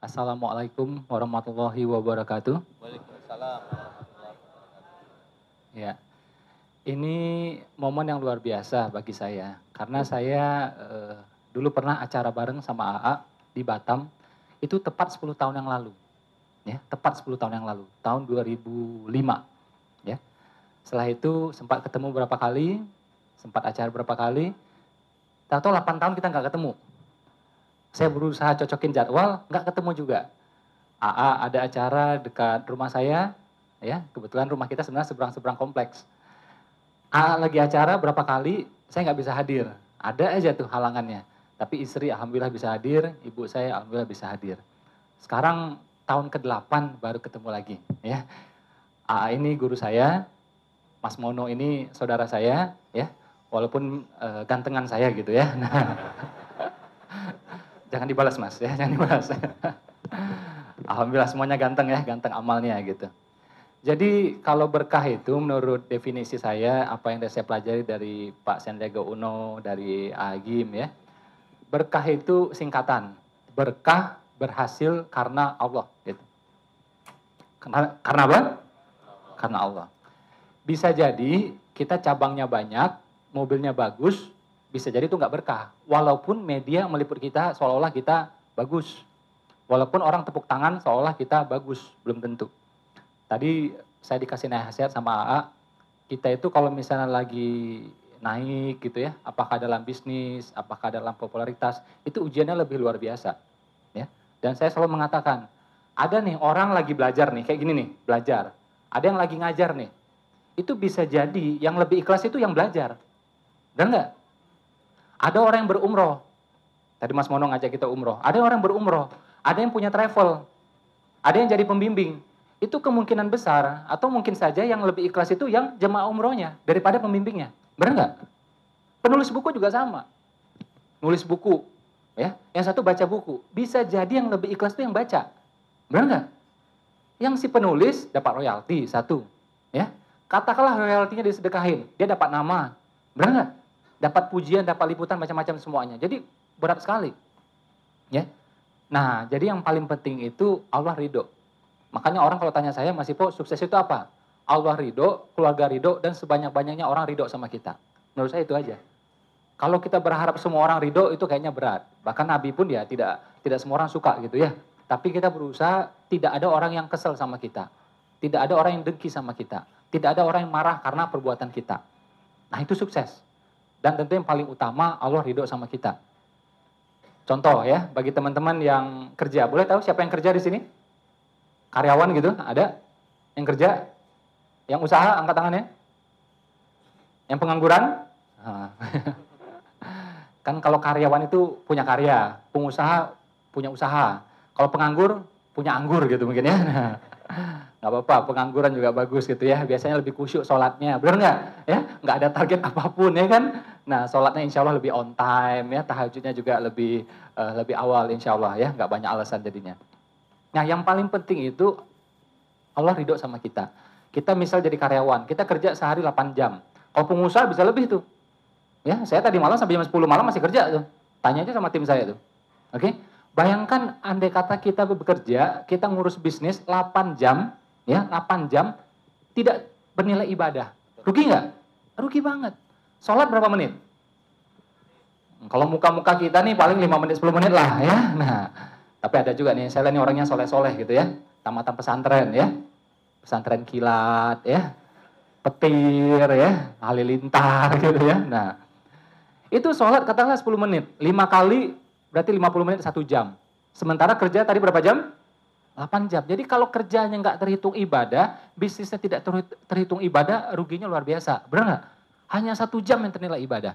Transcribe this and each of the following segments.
Assalamualaikum warahmatullahi wabarakatuh. Waalaikumsalam warahmatullahi wabarakatuh. Ya, ini momen yang luar biasa bagi saya karena saya dulu pernah acara bareng sama AA di Batam. Itu tepat 10 tahun yang lalu. Ya, tepat 10 tahun yang lalu, tahun 2005, ya. Setelah itu sempat ketemu berapa kali, sempat acara berapa kali. Tahu 8 tahun kita nggak ketemu. Saya berusaha cocokin jadwal, nggak ketemu juga. AA ada acara dekat rumah saya, ya kebetulan rumah kita sebenarnya seberang-seberang kompleks. AA lagi acara berapa kali, saya nggak bisa hadir. Ada aja tuh halangannya. Tapi istri alhamdulillah bisa hadir, ibu saya alhamdulillah bisa hadir. Sekarang tahun ke-8 baru ketemu lagi. Ya, AA ini guru saya, Mas Mono ini saudara saya, ya walaupun gantengan saya gitu ya. Nah, jangan dibalas mas, ya jangan dibalas. Alhamdulillah semuanya ganteng ya, ganteng amalnya gitu. Jadi kalau berkah itu menurut definisi saya, apa yang saya pelajari dari Pak Sandiaga Uno, dari Agim ya, berkah itu singkatan. Berkah berhasil karena Allah. Gitu. Karena apa? Karena Allah. Bisa jadi kita cabangnya banyak, mobilnya bagus, bisa jadi itu nggak berkah. Walaupun media meliput kita seolah-olah kita bagus. Walaupun orang tepuk tangan seolah kita bagus, belum tentu. Tadi saya dikasih nasihat sama AA, kita itu kalau misalnya lagi naik gitu ya, apakah dalam bisnis, apakah dalam popularitas, itu ujiannya lebih luar biasa. Ya. Dan saya selalu mengatakan, ada nih orang lagi belajar nih, kayak gini nih, belajar. Ada yang lagi ngajar nih. Itu bisa jadi yang lebih ikhlas itu yang belajar. Benar nggak? Ada orang yang berumroh. Tadi Mas Mono ngajak kita umroh. Ada orang yang berumroh. Ada yang punya travel. Ada yang jadi pembimbing. Itu kemungkinan besar atau mungkin saja yang lebih ikhlas itu yang jemaah umrohnya daripada pembimbingnya. Benar nggak? Penulis buku juga sama. Nulis buku, ya. Yang satu baca buku. Bisa jadi yang lebih ikhlas itu yang baca. Benar nggak? Yang si penulis dapat royalti satu, ya. Katakanlah royaltinya disedekahin, dia dapat nama. Benar nggak? Dapat pujian, dapat liputan, macam-macam semuanya. Jadi berat sekali. Ya. Nah, jadi yang paling penting itu Allah ridho. Makanya orang kalau tanya saya, Mas Ipo, sukses itu apa? Allah ridho, keluarga ridho, dan sebanyak-banyaknya orang ridho sama kita. Menurut saya itu aja. Kalau kita berharap semua orang ridho, itu kayaknya berat. Bahkan Nabi pun ya tidak semua orang suka gitu ya. Tapi kita berusaha tidak ada orang yang kesel sama kita. Tidak ada orang yang dengki sama kita. Tidak ada orang yang marah karena perbuatan kita. Nah itu sukses. Dan tentu yang paling utama Allah ridho sama kita. Contoh ya, bagi teman-teman yang kerja. Boleh tahu siapa yang kerja di sini? Karyawan gitu, ada? Yang kerja? Yang usaha, angkat tangannya? Yang pengangguran? Nah. Kan kalau karyawan itu punya karya, pengusaha punya usaha. Kalau penganggur, punya anggur gitu mungkin ya. Nah, nggak apa-apa, pengangguran juga bagus gitu ya. Biasanya lebih khusyuk sholatnya, benar nggak? Ya, nggak ada target apapun ya kan. Nah, sholatnya insya Allah lebih on time ya, tahajudnya juga lebih awal insya Allah ya, nggak banyak alasan jadinya. Nah, yang paling penting itu Allah ridho sama kita. Kita misal jadi karyawan, kita kerja sehari 8 jam. Kalau pengusaha bisa lebih tuh. Ya, saya tadi malam sampai jam 10 malam masih kerja tuh. Tanya aja sama tim saya tuh. Oke? Bayangkan andai kata kita bekerja, kita ngurus bisnis 8 jam, ya, 8 jam tidak bernilai ibadah. Rugi nggak? Rugi banget. Sholat berapa menit? Kalau muka-muka kita nih paling 5 menit, 10 menit lah ya. Nah, tapi ada juga nih, saya lihat nih orangnya soleh-soleh gitu ya. Tamatan pesantren ya. Pesantren kilat ya. Petir ya. Halilintar gitu ya. Nah, itu sholat katakanlah 10 menit. 5 kali berarti 50 menit 1 jam. Sementara kerja tadi berapa jam? 8 jam. Jadi kalau kerjanya nggak terhitung ibadah, bisnisnya tidak terhitung ibadah, ruginya luar biasa. Benar nggak? Hanya 1 jam yang ternilai ibadah.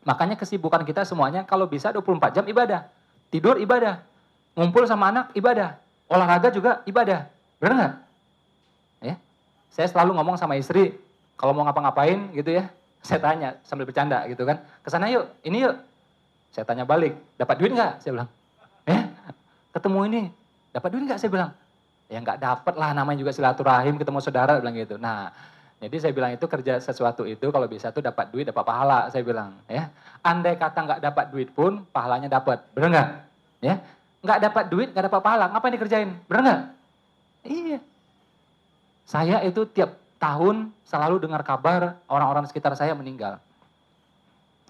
Makanya kesibukan kita semuanya kalau bisa 24 jam ibadah. Tidur ibadah. Ngumpul sama anak ibadah. Olahraga juga ibadah. Benar nggak? Ya. Saya selalu ngomong sama istri, kalau mau ngapa-ngapain gitu ya, saya tanya sambil bercanda gitu kan. Kesana yuk, ini yuk. Saya tanya balik, dapat duit nggak? Saya bilang. Ketemu ini, dapat duit nggak? Saya bilang. Ya nggak dapat lah, namanya juga silaturahim, ketemu saudara, bilang gitu. Nah, jadi saya bilang itu kerja sesuatu itu kalau bisa tuh dapat duit, dapat pahala, saya bilang. Ya, andai kata nggak dapat duit pun, pahalanya dapat, benar nggak? Ya, nggak dapat duit, nggak dapat pahala, ngapain dikerjain? Bener nggak? Iya. Saya itu tiap tahun selalu dengar kabar orang-orang di sekitar saya meninggal.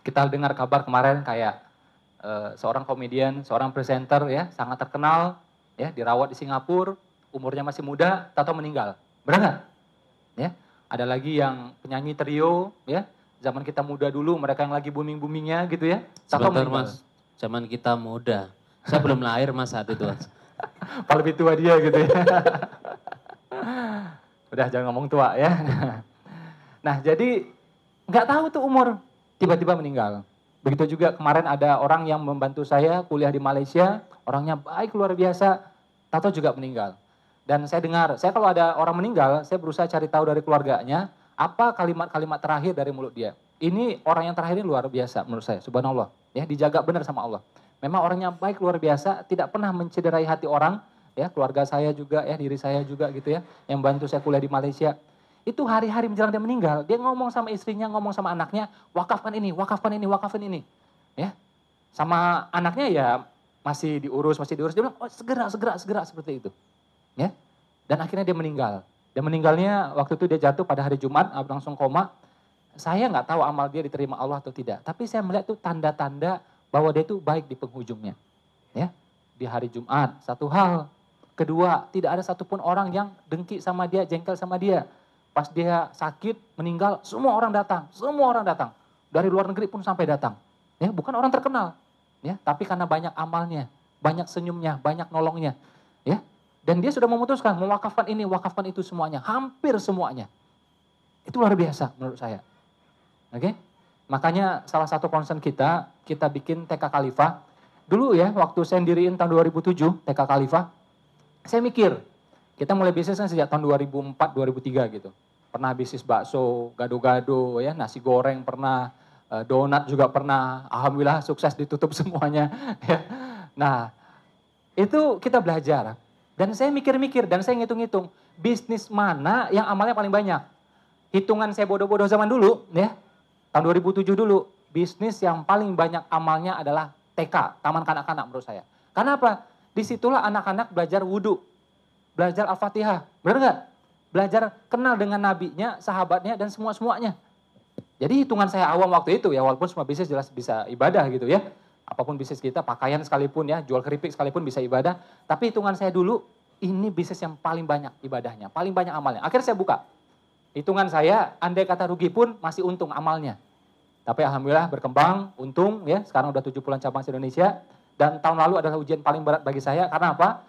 Kita dengar kabar kemarin kayak seorang komedian, seorang presenter ya, sangat terkenal, ya dirawat di Singapura, umurnya masih muda, tahu meninggal. Benar nggak? Ya, ada lagi yang penyanyi trio, ya, zaman kita muda dulu, mereka yang lagi booming-boomingnya gitu ya, tahu Sebentar meninggal. Mas, zaman kita muda. Saya belum lahir Mas saat itu Mas. Paling lebih tua dia gitu ya. Udah jangan ngomong tua ya. Nah jadi nggak tahu tuh umur, tiba-tiba meninggal. Begitu juga kemarin ada orang yang membantu saya kuliah di Malaysia, orangnya baik luar biasa, tahu juga meninggal. Dan saya dengar, saya kalau ada orang meninggal, saya berusaha cari tahu dari keluarganya, apa kalimat-kalimat terakhir dari mulut dia. Ini orang yang terakhir ini luar biasa menurut saya, subhanallah. Ya, dijaga benar sama Allah. Memang orangnya baik luar biasa, tidak pernah mencederai hati orang, ya keluarga saya juga, ya diri saya juga gitu ya, yang bantu saya kuliah di Malaysia. Itu hari-hari menjelang dia meninggal, dia ngomong sama istrinya, ngomong sama anaknya, wakafkan ini, wakafkan ini, wakafkan ini. Ya. Sama anaknya ya masih diurus, dia bilang, oh segera seperti itu. Ya. Dan akhirnya dia meninggal. Dan meninggalnya waktu itu dia jatuh pada hari Jumat, langsung koma. Saya nggak tahu amal dia diterima Allah atau tidak, tapi saya melihat itu tanda-tanda bahwa dia itu baik di penghujungnya. Ya. Di hari Jumat, satu hal. Kedua, tidak ada satupun orang yang dengki sama dia, jengkel sama dia. Pas dia sakit, meninggal, semua orang datang. Dari luar negeri pun sampai datang. Ya, bukan orang terkenal. Ya, tapi karena banyak amalnya, banyak senyumnya, banyak nolongnya. Ya. Dan dia sudah memutuskan mewakafkan ini, wakafkan itu semuanya. Hampir semuanya. Itu luar biasa menurut saya. Oke? Makanya salah satu concern kita bikin TK Khalifah. Dulu ya, waktu saya diriin tahun 2007, TK Khalifah, saya mikir, kita mulai bisnisnya sejak tahun 2004, 2003 gitu. Pernah bisnis bakso, gado-gado, ya, nasi goreng pernah, donat juga pernah. Alhamdulillah sukses ditutup semuanya. Ya. Nah, itu kita belajar. Dan saya mikir-mikir, dan saya ngitung-ngitung, bisnis mana yang amalnya paling banyak. Hitungan saya bodoh-bodoh zaman dulu, ya, tahun 2007 dulu, bisnis yang paling banyak amalnya adalah TK, Taman Kanak-Kanak menurut saya. Karena apa? Disitulah anak-anak belajar wudhu, belajar Al-Fatihah, benar nggak? Belajar kenal dengan nabinya, sahabatnya, dan semua-semuanya. Jadi hitungan saya awam waktu itu ya, walaupun semua bisnis jelas bisa ibadah gitu ya. Apapun bisnis kita, pakaian sekalipun ya, jual keripik sekalipun bisa ibadah. Tapi hitungan saya dulu, ini bisnis yang paling banyak ibadahnya, paling banyak amalnya. Akhirnya saya buka. Hitungan saya, andai kata rugi pun masih untung amalnya. Tapi alhamdulillah berkembang, untung ya, sekarang udah 70-an cabang se-Indonesia. Dan tahun lalu adalah ujian paling berat bagi saya, karena apa?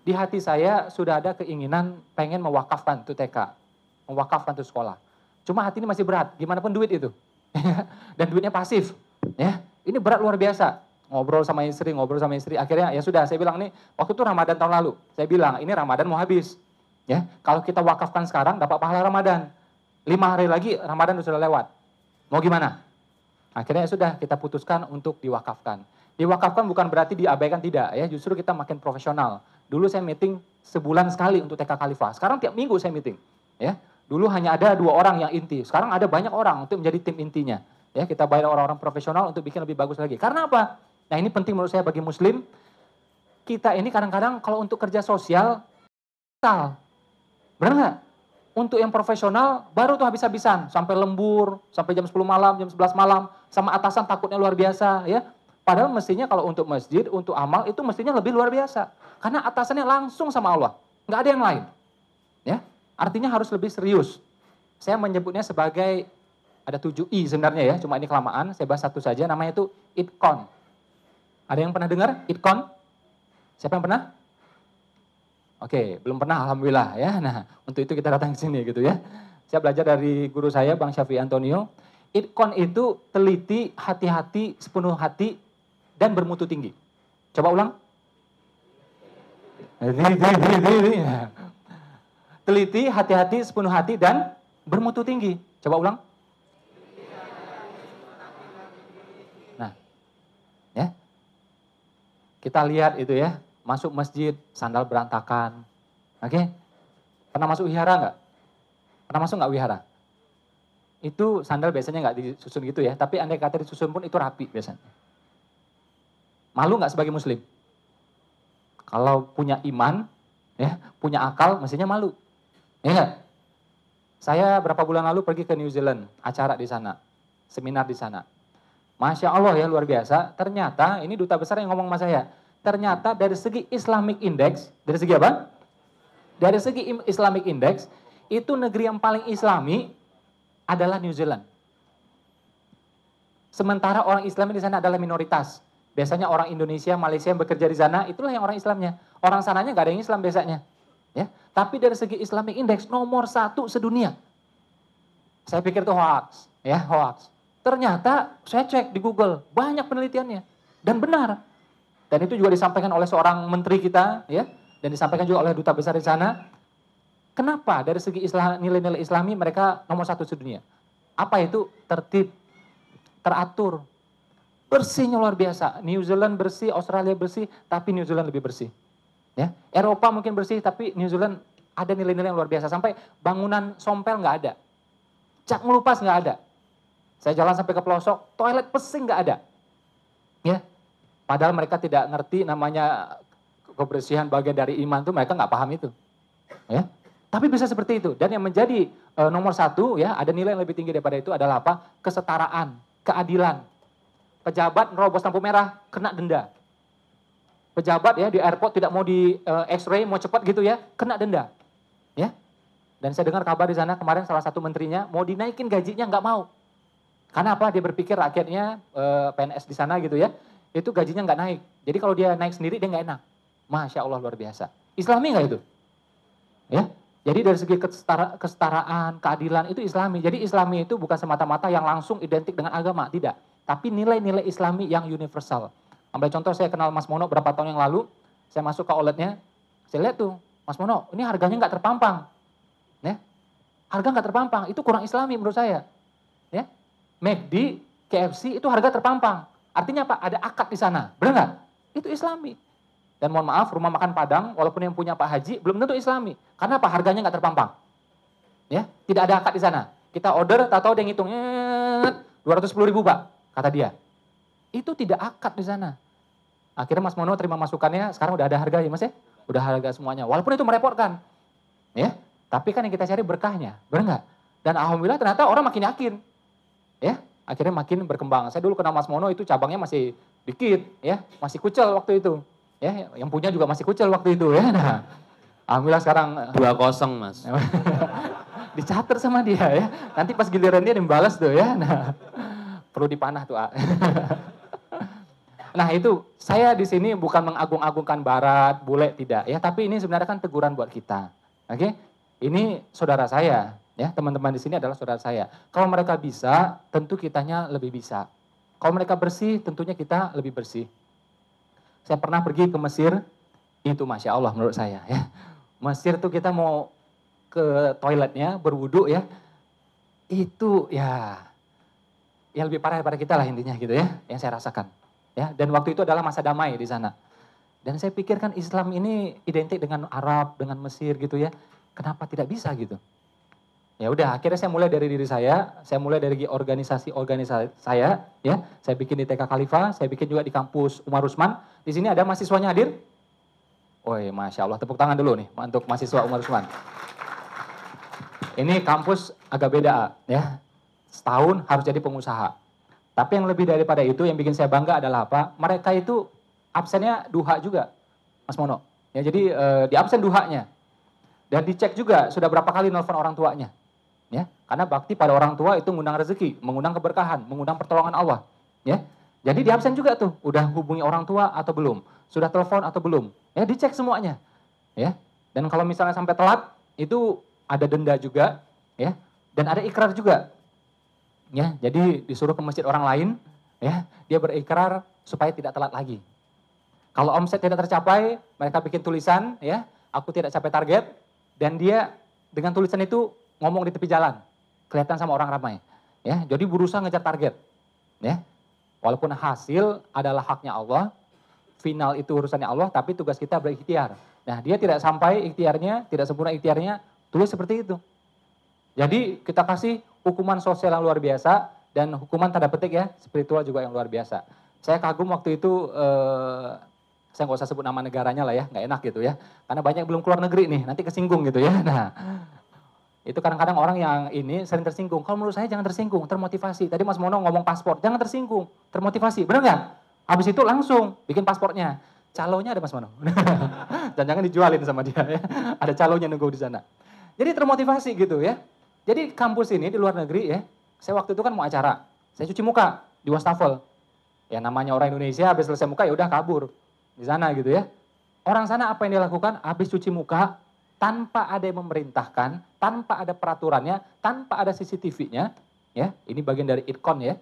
Di hati saya sudah ada keinginan pengen mewakafkan itu TK, mewakafkan itu sekolah. Cuma hati ini masih berat, gimana pun duit itu. Dan duitnya pasif. Ya, ini berat luar biasa. Ngobrol sama istri, akhirnya ya sudah, saya bilang nih, waktu itu Ramadan tahun lalu, saya bilang ini Ramadan mau habis. Ya, kalau kita wakafkan sekarang dapat pahala Ramadan. 5 hari lagi Ramadan sudah lewat. Mau gimana? Akhirnya ya sudah kita putuskan untuk diwakafkan. Diwakafkan bukan berarti diabaikan, tidak ya, justru kita makin profesional. Dulu saya meeting sebulan sekali untuk TK Khalifah. Sekarang tiap minggu saya meeting. Ya, dulu hanya ada 2 orang yang inti. Sekarang ada banyak orang untuk menjadi tim intinya. Ya, kita bayar orang-orang profesional untuk bikin lebih bagus lagi. Karena apa? Nah, ini penting menurut saya bagi muslim. Kita ini kadang-kadang kalau untuk kerja sosial, benar nggak? Untuk yang profesional baru tuh habis-habisan, sampai lembur, sampai jam 10 malam, jam 11 malam, sama atasan takutnya luar biasa ya. Padahal mestinya kalau untuk masjid, untuk amal itu mestinya lebih luar biasa. Karena atasannya langsung sama Allah, nggak ada yang lain. Ya, artinya harus lebih serius. Saya menyebutnya sebagai, ada 7 I sebenarnya ya, cuma ini kelamaan, saya bahas satu saja, namanya itu Itkon. Ada yang pernah dengar Itkon? Siapa yang pernah? Oke, belum pernah alhamdulillah ya. Nah, untuk itu kita datang ke sini gitu ya. Saya belajar dari guru saya Bang Syafi'i Antonio. Itkon itu teliti, hati-hati, sepenuh hati, dan bermutu tinggi. Coba ulang. Teliti, hati-hati, sepenuh hati, dan bermutu tinggi. Coba ulang. Nah, ya. Kita lihat itu ya. Masuk masjid, sandal berantakan. Oke? Pernah masuk wihara nggak? Pernah masuk nggak wihara? Itu sandal biasanya nggak disusun gitu ya. Tapi andai kata disusun pun itu rapi biasanya. Malu nggak sebagai muslim? Kalau punya iman, ya, punya akal, mestinya malu. Ya nggak? Saya berapa bulan lalu pergi ke New Zealand, acara di sana, seminar di sana. Masya Allah ya, luar biasa. Ternyata, ini duta besar yang ngomong sama saya. Ternyata dari segi Islamic Index, dari segi apa? Dari segi Islamic Index, itu negeri yang paling islami adalah New Zealand. Sementara orang Islam di sana adalah minoritas. Biasanya orang Indonesia, Malaysia yang bekerja di sana, itulah yang orang Islamnya. Orang sananya nggak ada yang Islam biasanya. Ya, tapi dari segi Islamic Index nomor 1 sedunia. Saya pikir itu hoax, ya hoax. Ternyata saya cek di Google, banyak penelitiannya dan benar. Dan itu juga disampaikan oleh seorang menteri kita, ya, dan disampaikan juga oleh duta besar di sana. Kenapa dari segi nilai-nilai Islami mereka nomor 1 sedunia? Apa itu? Tertib, teratur, bersihnya luar biasa. New Zealand bersih, Australia bersih, tapi New Zealand lebih bersih. Ya, Eropa mungkin bersih, tapi New Zealand ada nilai-nilai yang luar biasa. Sampai bangunan sompel nggak ada, cak ngelupas nggak ada. Saya jalan sampai ke pelosok, toilet pesing nggak ada. Ya, padahal mereka tidak ngerti namanya kebersihan bagian dari iman itu, mereka nggak paham itu. Ya, tapi bisa seperti itu. Dan yang menjadi nomor 1, ya, ada nilai yang lebih tinggi daripada itu adalah apa? Kesetaraan, keadilan. Pejabat nerobos lampu merah, kena denda. Pejabat ya di airport tidak mau di X-ray, mau cepat gitu ya, kena denda. Ya. Dan saya dengar kabar di sana kemarin salah satu menterinya mau dinaikin gajinya, nggak mau. Karena apa? Dia berpikir rakyatnya PNS di sana gitu ya, itu gajinya nggak naik. Jadi kalau dia naik sendiri dia nggak enak. Masya Allah luar biasa. Islami nggak itu? Ya. Jadi dari segi kesetaraan, keadilan itu Islami. Jadi Islami itu bukan semata-mata yang langsung identik dengan agama, tidak. Tapi nilai-nilai Islami yang universal. Ambil contoh, saya kenal Mas Mono berapa tahun yang lalu, saya masuk ke outletnya, saya lihat tuh, Mas Mono, ini harganya nggak terpampang. Ya. Harga nggak terpampang, itu kurang Islami menurut saya. Ya. McD, KFC itu harga terpampang. Artinya apa? Ada akad di sana, benar nggak? Itu Islami. Dan mohon maaf, rumah makan Padang, walaupun yang punya Pak Haji, belum tentu Islami. Karena apa? Harganya nggak terpampang. Ya, tidak ada akad di sana. Kita order, tahu dia ngitung, 210.000 Pak, kata dia. Itu tidak akad di sana. Akhirnya Mas Mono terima masukannya, sekarang udah ada harga ya Mas ya? Udah harga semuanya. Walaupun itu merepotkan. Ya, tapi kan yang kita cari berkahnya, benar nggak? Dan alhamdulillah ternyata orang makin yakin. Ya, akhirnya makin berkembang. Saya dulu kenal Mas Mono itu cabangnya masih dikit, ya, masih kucel waktu itu. Ya, yang punya juga masih kucel waktu itu ya. Nah, alhamdulillah sekarang 2-0 Mas. dicatat sama dia ya. Nanti pas giliran dia dibalas tuh ya. Nah, perlu dipanah tuh. Nah itu saya di sini bukan mengagung-agungkan Barat, bule tidak ya, tapi ini sebenarnya kan teguran buat kita. Oke, ini saudara saya ya, teman-teman di sini adalah saudara saya. Kalau mereka bisa, tentu kitanya lebih bisa. Kalau mereka bersih, tentunya kita lebih bersih. Saya pernah pergi ke Mesir, itu Masya Allah menurut saya ya. Mesir tuh kita mau ke toiletnya, berwudu ya, itu ya yang lebih parah daripada kita lah intinya gitu ya, yang saya rasakan. Ya, dan waktu itu adalah masa damai di sana. Dan saya pikirkan Islam ini identik dengan Arab, dengan Mesir gitu ya. Kenapa tidak bisa gitu? Ya udah, akhirnya saya mulai dari diri saya mulai dari organisasi saya, ya. Saya bikin di TK Khalifah, saya bikin juga di kampus Umar Usman. Di sini ada mahasiswanya hadir? Oh iya, Masya Allah, tepuk tangan dulu nih untuk mahasiswa Umar Usman. Ini kampus agak beda ya, setahun harus jadi pengusaha. Tapi yang lebih daripada itu, yang bikin saya bangga adalah apa? Mereka itu absennya duha juga, Mas Mono. Ya, jadi di absen duhanya. Dan dicek juga sudah berapa kali nelfon orang tuanya. Ya, karena bakti pada orang tua itu mengundang rezeki, mengundang keberkahan, mengundang pertolongan Allah. Ya, jadi di absen juga tuh, udah hubungi orang tua atau belum, sudah telepon atau belum. Ya, dicek semuanya. Ya, dan kalau misalnya sampai telat, itu ada denda juga. Ya, dan ada ikrar juga. Ya, jadi disuruh ke masjid orang lain, ya, dia berikrar supaya tidak telat lagi. Kalau omset tidak tercapai, mereka bikin tulisan, ya, aku tidak capai target, dan dia dengan tulisan itu ngomong di tepi jalan, kelihatan sama orang ramai, ya, jadi berusaha ngejar target, ya, walaupun hasil adalah haknya Allah, final itu urusannya Allah, tapi tugas kita berikhtiar. Nah, dia tidak sampai ikhtiarnya, tidak sempurna ikhtiarnya, tulis seperti itu. Jadi kita kasih hukuman sosial yang luar biasa dan hukuman tanda petik ya, spiritual juga yang luar biasa. Saya kagum waktu itu saya nggak usah sebut nama negaranya lah ya, nggak enak gitu ya. Karena banyak yang belum keluar negeri nih, nanti kesinggung gitu ya. Nah, itu kadang-kadang orang yang ini sering tersinggung. Kalau menurut saya jangan tersinggung, termotivasi. Tadi Mas Mono ngomong paspor, jangan tersinggung, termotivasi. Benar nggak? Habis itu langsung bikin paspornya. Calonnya ada Mas Mono. Dan jangan dijualin sama dia ya. Ada calonnya nunggu di sana. Jadi termotivasi gitu ya. Jadi kampus ini di luar negeri ya, saya waktu itu kan mau acara. Saya cuci muka di wastafel. Ya namanya orang Indonesia habis selesai muka ya udah kabur di sana gitu ya. Orang sana apa yang dia lakukan? Habis cuci muka tanpa ada yang memerintahkan, tanpa ada peraturannya, tanpa ada CCTV-nya, ya. Ini bagian dari itkon ya.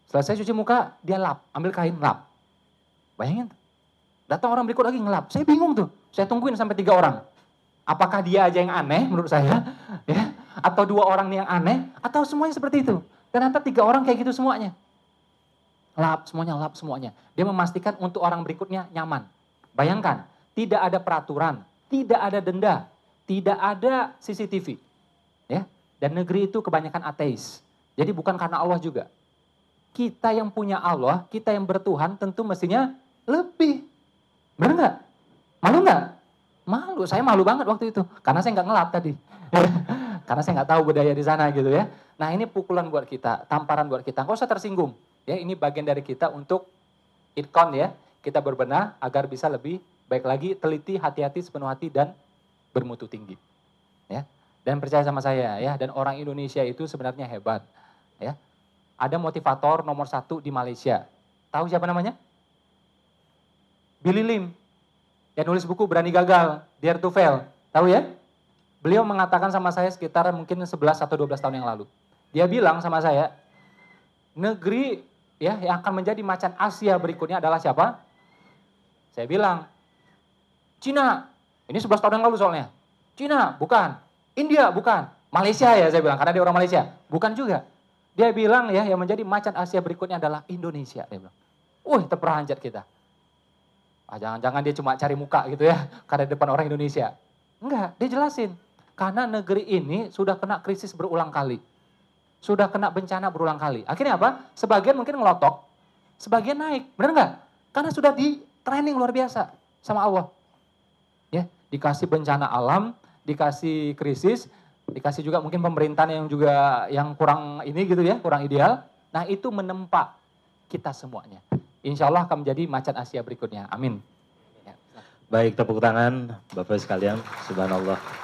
Selesai cuci muka, dia lap, ambil kain lap. Bayangin. Datang orang berikut lagi ngelap. Saya bingung tuh. Saya tungguin sampai 3 orang. Apakah dia aja yang aneh menurut saya, ya? Atau 2 orang nih yang aneh, atau semuanya seperti itu. Ternyata 3 orang kayak gitu semuanya. Lap semuanya. Dia memastikan untuk orang berikutnya nyaman. Bayangkan, tidak ada peraturan, tidak ada denda, tidak ada CCTV. Ya. Dan negeri itu kebanyakan ateis. Jadi bukan karena Allah juga. Kita yang punya Allah, kita yang bertuhan tentu mestinya lebih. Benar nggak? Malu nggak? Malu, saya malu banget waktu itu. Karena saya nggak ngelap tadi. Karena saya nggak tahu budaya di sana gitu ya. Nah ini pukulan buat kita, tamparan buat kita. Nggak usah tersinggung. Ya, ini bagian dari kita untuk itkon ya. Kita berbenah agar bisa lebih baik lagi, teliti, hati-hati, sepenuh hati dan bermutu tinggi. Ya. Dan percaya sama saya ya, dan orang Indonesia itu sebenarnya hebat. Ya. Ada motivator nomor 1 di Malaysia. Tahu siapa namanya? Billy Lim. Yang nulis buku Berani Gagal, Dare to Fail. Tahu ya? Beliau mengatakan sama saya sekitar mungkin 11 atau 12 tahun yang lalu. Dia bilang sama saya, negeri ya yang akan menjadi macan Asia berikutnya adalah siapa? Saya bilang, Cina. Ini 11 tahun yang lalu soalnya. Cina, bukan. India, bukan. Malaysia ya saya bilang, karena dia orang Malaysia. Bukan juga. Dia bilang ya yang menjadi macan Asia berikutnya adalah Indonesia. Dia bilang, terperanjat kita. Jangan-jangan dia cuma cari muka gitu ya, karena di depan orang Indonesia. Enggak, dia jelasin. Karena negeri ini sudah kena krisis berulang kali. Sudah kena bencana berulang kali. Akhirnya apa? Sebagian mungkin ngelotok, sebagian naik. Benar nggak? Karena sudah di training luar biasa sama Allah. Ya, dikasih bencana alam, dikasih krisis, dikasih juga mungkin pemerintahan yang juga yang kurang ini gitu ya, kurang ideal. Nah itu menempa kita semuanya. Insya Allah akan menjadi macan Asia berikutnya. Amin. Baik, tepuk tangan Bapak sekalian. Subhanallah.